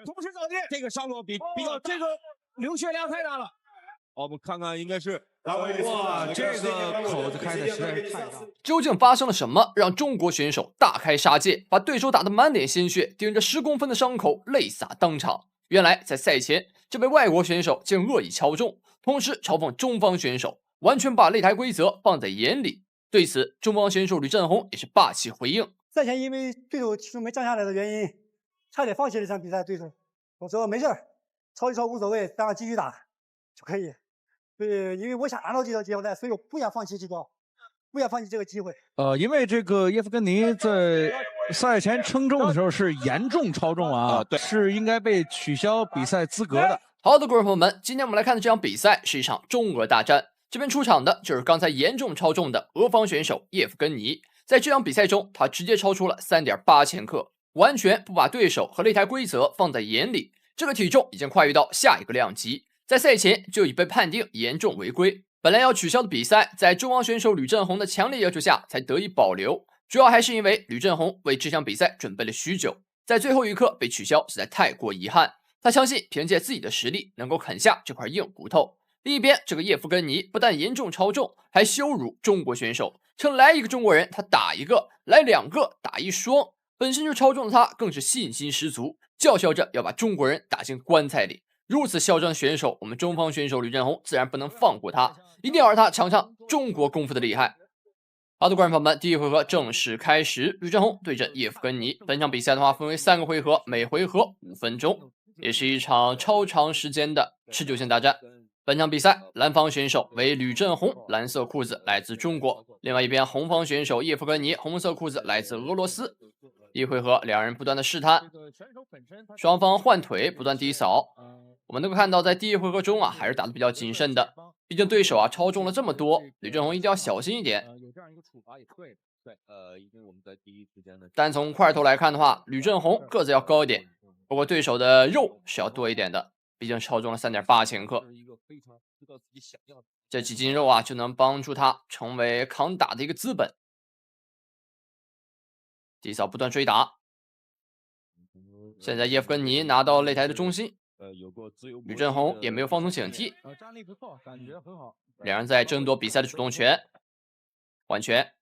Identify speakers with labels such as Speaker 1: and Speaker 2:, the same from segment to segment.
Speaker 1: 同时走地，这个伤口比较这个流血量太大了。
Speaker 2: 我们看看，应该是
Speaker 1: 哇，这个口子开的实在是太大。
Speaker 3: 究竟发生了什么，让中国选手大开杀戒，把对手打得满脸鲜血，顶着10公分的伤口泪洒当场？原来在赛前，这位外国选手竟恶意敲中，同时嘲讽中方选手，完全把擂台规则放在眼里。对此，中方选手吕振宏也是霸气回应：
Speaker 4: 赛前因为对手体重没降下来的原因，差点放弃了这场比赛。对手，我说没事儿，抄一抄无所谓，当然继续打就可以。对，因为我想拿到这条决赛，所以我不想放弃这个机会。
Speaker 1: 因为这个叶夫根尼在赛前称重的时候是严重超重啊，
Speaker 2: 对，
Speaker 1: 是应该被取消比赛资格的。
Speaker 3: 好的，各位朋友们，今天我们来看的这场比赛是一场中俄大战。这边出场的就是刚才严重超重的俄方选手叶夫根尼。在这场比赛中，他直接超出了3.8千克，完全不把对手和擂台规则放在眼里。这个体重已经跨越到下一个量级，在赛前就已被判定严重违规。本来要取消的比赛，在中方选手吕振宏的强烈要求下才得以保留。主要还是因为吕振宏为这场比赛准备了许久，在最后一刻被取消，实在太过遗憾。他相信凭借自己的实力能够啃下这块硬骨头。另一边，这个叶夫根尼不但严重超重，还羞辱中国选手，称来一个中国人他打一个，来2个打一双。本身就超重的他更是信心十足，叫嚣着要把中国人打进棺材里。如此嚣张的选手，我们中方选手吕振宏自然不能放过他，一定要让他尝尝中国功夫的厉害。好的，观众朋友们，第一回合正式开始，吕振宏对阵叶夫根尼。本场比赛的话分为3个回合，每回合5分钟，也是一场超长时间的持久性大战。本场比赛，蓝方选手为吕振宏，蓝色裤子来自中国；另外一边，红方选手叶夫根尼，红色裤子来自俄罗斯。一回合，两人不断的试探，双方换腿，不断低扫。我们能够看到，在第一回合中啊，还是打得比较谨慎的，毕竟对手啊超重了这么多，吕振宏一定要小心一点。
Speaker 2: 有这样一个处罚也是对的，对，因为我们在第一时间的。
Speaker 3: 单从块头来看的话，吕振宏个子要高一点，不过对手的肉是要多一点的。毕竟超重了3.8千克，这几斤肉啊就能帮助他成为抗打的一个资本。低扫不断追打，现在叶夫根尼拿到擂台的中心，吕振宏也没有放松警惕，
Speaker 1: 站立不错，感觉很好。
Speaker 3: 两人在争夺比赛的主动权。换拳，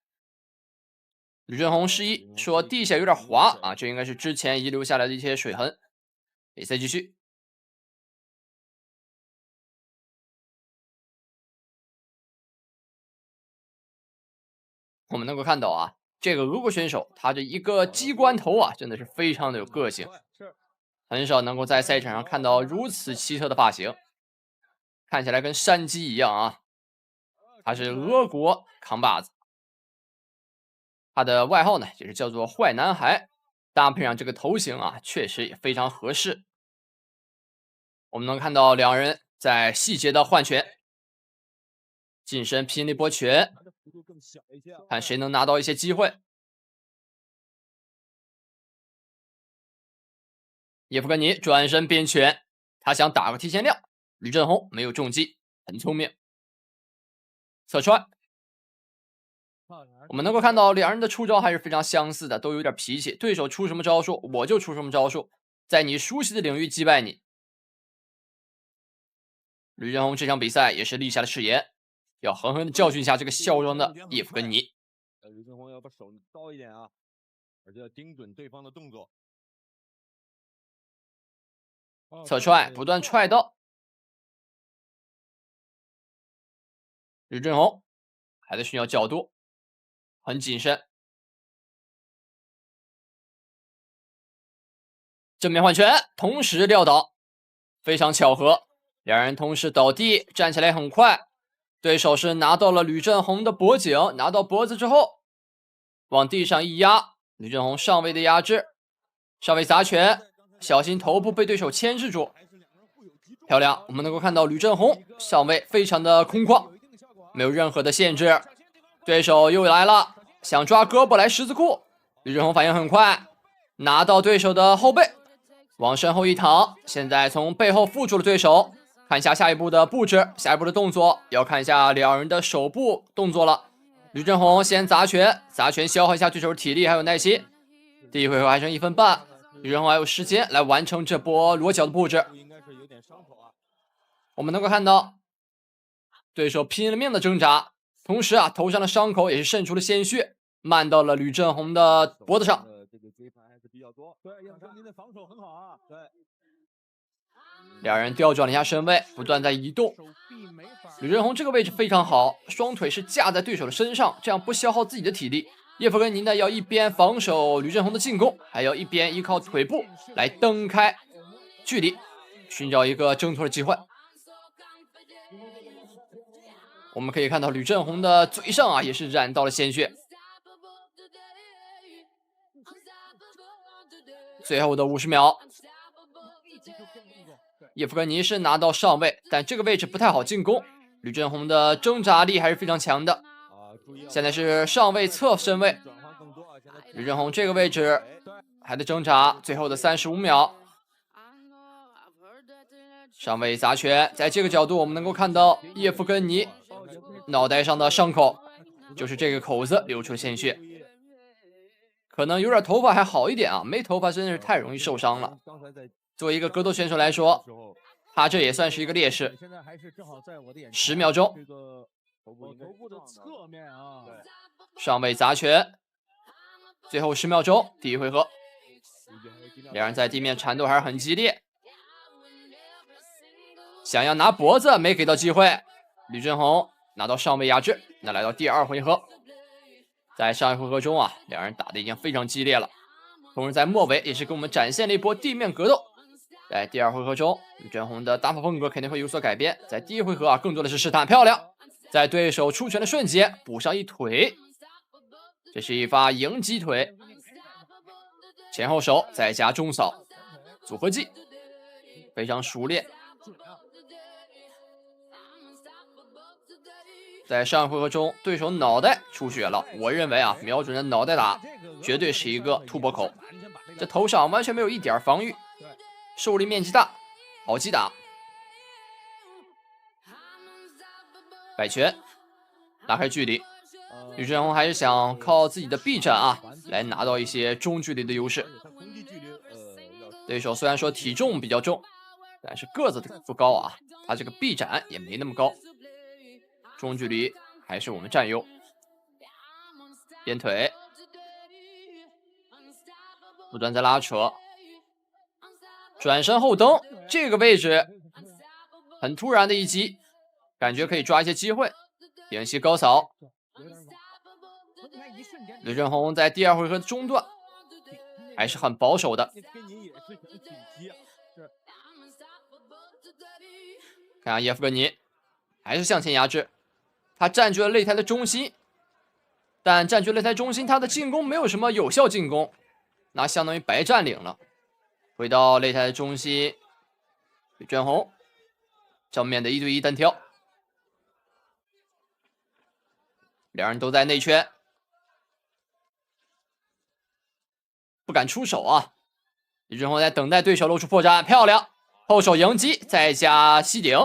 Speaker 3: 吕振宏示意说地下有点滑啊，这应该是之前遗留下来的一些水痕。比赛继续。我们能够看到啊，这个俄国选手他这一个鸡冠头啊，真的是非常的有个性，很少能够在赛场上看到如此奇特的发型，看起来跟山鸡一样啊。他是俄国扛把子，他的外号呢也是叫做坏男孩，搭配上这个头型啊，确实也非常合适。我们能看到两人在细节的换拳，近身拼力搏拳，看谁能拿到一些机会。叶夫根尼转身边拳，他想打个提前量，吕振宏没有中击，很聪明。侧踹，我们能够看到两人的出招还是非常相似的，都有点脾气，对手出什么招数我就出什么招数，在你熟悉的领域击败你。吕振宏这场比赛也是立下了誓言，要狠狠的教训一下这个嚣张的叶夫根尼。
Speaker 2: 吕振宏要把手高一点啊，而且要盯准对方的动作。
Speaker 3: 侧踹不断踹到，吕振宏还在寻找角度，很谨慎。正面换拳，同时撂倒，非常巧合，两人同时倒地，站起来很快。对手是拿到了吕振宏的脖颈，拿到脖子之后，往地上一压，吕振宏上位的压制，上位砸拳，小心头部被对手牵制住。漂亮，我们能够看到吕振宏上位非常的空旷，没有任何的限制。对手又来了，想抓胳膊来十字裤，吕振宏反应很快，拿到对手的后背，往身后一躺，现在从背后缚住了对手。看一下下一步的布置，下一步的动作，要看一下两人的手部动作了。吕振宏先砸拳，砸拳消耗一下对手的体力还有耐心。第一回合还剩1分半，吕振宏还有时间来完成这波裸脚的布置。
Speaker 2: 应该是有点伤口啊。
Speaker 3: 我们能够看到，对手拼了命的挣扎，同时啊，头上的伤口也是渗出了鲜血，漫到了吕振宏的脖子上。
Speaker 2: 这个追盘还是比较多。对，叶夫根尼的防守很好啊。对，
Speaker 3: 两人调转了一下身位，不断在移动。吕振宏这个位置非常好，双腿是架在对手的身上，这样不消耗自己的体力。叶夫根尼呢，要一边防守吕振宏的进攻，还要一边依靠腿部来蹬开距离，寻找一个挣脱的机会。我们可以看到吕振宏的嘴上啊，也是染到了鲜血。最后的50秒，叶夫根尼是拿到上位，但这个位置不太好进攻。吕振宏的挣扎力还是非常强的。现在是上位侧身位，吕振宏这个位置还在挣扎。最后的35秒，上位砸拳，在这个角度我们能够看到叶夫根尼脑袋上的伤口，就是这个口子流出了鲜血。可能有点头发还好一点啊，没头发真的是太容易受伤了。作为一个格斗选手来说，他这也算是一个劣势。10秒钟，
Speaker 1: 头部的侧面啊，
Speaker 3: 上位砸拳，最后10秒钟，第一回合，两人在地面缠斗还是很激烈，想要拿脖子没给到机会，吕振宏拿到上位压制。那来到第2回合，在上一回合中啊，两人打的已经非常激烈了，同时在末尾也是给我们展现了一波地面格斗。在第2回合中，吕振宏的打法风格肯定会有所改变。在第1回合啊，更多的是试探，漂亮，在对手出拳的瞬间补上一腿，这是一发迎击腿，前后手再加中扫组合技，非常熟练。在上一回合中，对手脑袋出血了，我认为啊，瞄准的脑袋打绝对是一个突破口，这头上完全没有一点防御，受力面积大，好击打，摆拳拉开距离。吕振宏还是想靠自己的臂展啊，来拿到一些中距离的优势。对手虽然说体重比较重，但是个子不高啊，他这个臂展也没那么高，中距离还是我们占优。边腿不断在拉扯，转身后蹬，这个位置很突然的一击，感觉可以抓一些机会。屏息高扫，吕振宏在第2回合的中段还是很保守的。看下叶夫根尼还是向前压制，他占据了擂台的中心，但占据擂台中心，他的进攻没有什么有效进攻，那相当于白占领了。回到擂台的中心，吕振宏正面的1对1单挑，两人都在内圈，不敢出手啊。吕振宏在等待对手露出破绽，漂亮，后手迎击再加膝顶，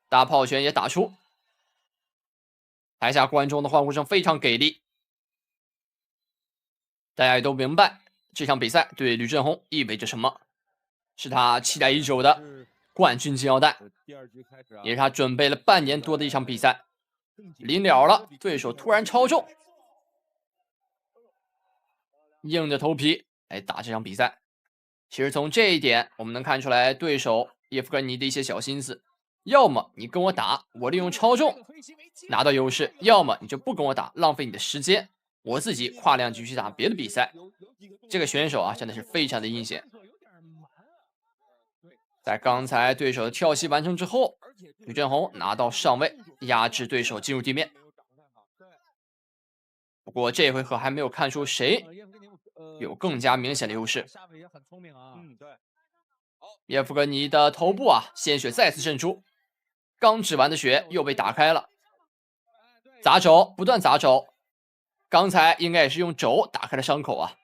Speaker 3: 大炮拳也打出，台下观众的欢呼声非常给力。大家也都明白这场比赛对吕振宏意味着什么，是他期待已久的冠军金腰带，也是他准备了半年多的一场比赛。临了了，对手突然超重，硬着头皮来打这场比赛。其实从这一点我们能看出来对手叶夫根尼的一些小心思，要么你跟我打，我利用超重拿到优势，要么你就不跟我打，浪费你的时间，我自己跨量继续打别的比赛。这个选手啊真的是非常的阴险。在刚才对手的跳膝完成之后，吕振宏拿到上位，压制对手进入地面。不过这回合还没有看出谁有更加明显的优势。叶夫根尼的头部啊，鲜血再次渗出，刚止完的血又被打开了。砸肘，不断砸肘，刚才应该也是用肘打开了伤口啊。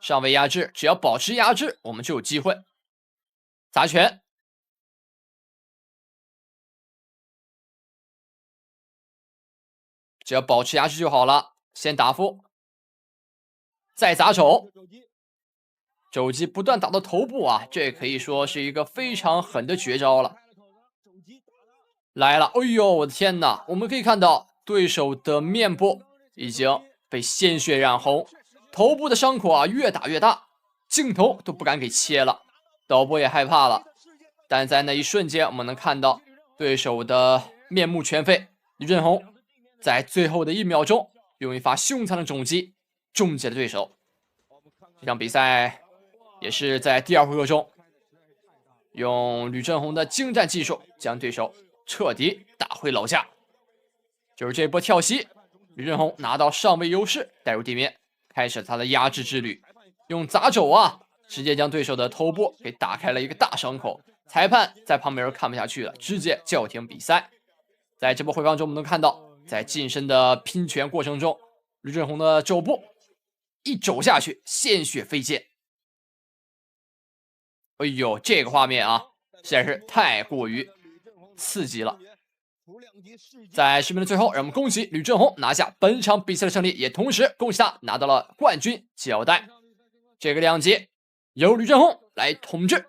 Speaker 3: 上位压制，只要保持压制，我们就有机会。砸拳，只要保持压制就好了。先打腹，再砸肘，肘击不断打到头部啊，这可以说是一个非常狠的绝招了。来了，哎呦，我的天哪！我们可以看到对手的面部已经被鲜血染红，头部的伤口啊越打越大，镜头都不敢给切了，导播也害怕了。但在那一瞬间，我们能看到对手的面目全非。吕振宏在最后的1秒钟用一发凶残的重击终结了对手。这场比赛也是在第2回合中，用吕振宏的精湛技术将对手彻底打回老家。就是这波跳袭，吕振宏拿到上位优势，带入地面，开始他的压制之旅。用砸肘啊，直接将对手的头部给打开了一个大伤口。裁判在旁边看不下去了，直接叫停比赛。在这波回放中，我们能看到，在近身的拼拳过程中，吕振宏的肘部一肘下去，鲜血飞溅。哎呦，这个画面啊，实在是太过于刺激了。在视频的最后，让我们恭喜吕振宏拿下本场比赛的胜利，也同时恭喜他拿到了冠军胶带。这个2节由吕振宏来统治，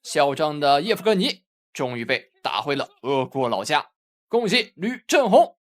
Speaker 3: 嚣张的叶夫根尼终于被打回了俄国老家。恭喜吕振宏！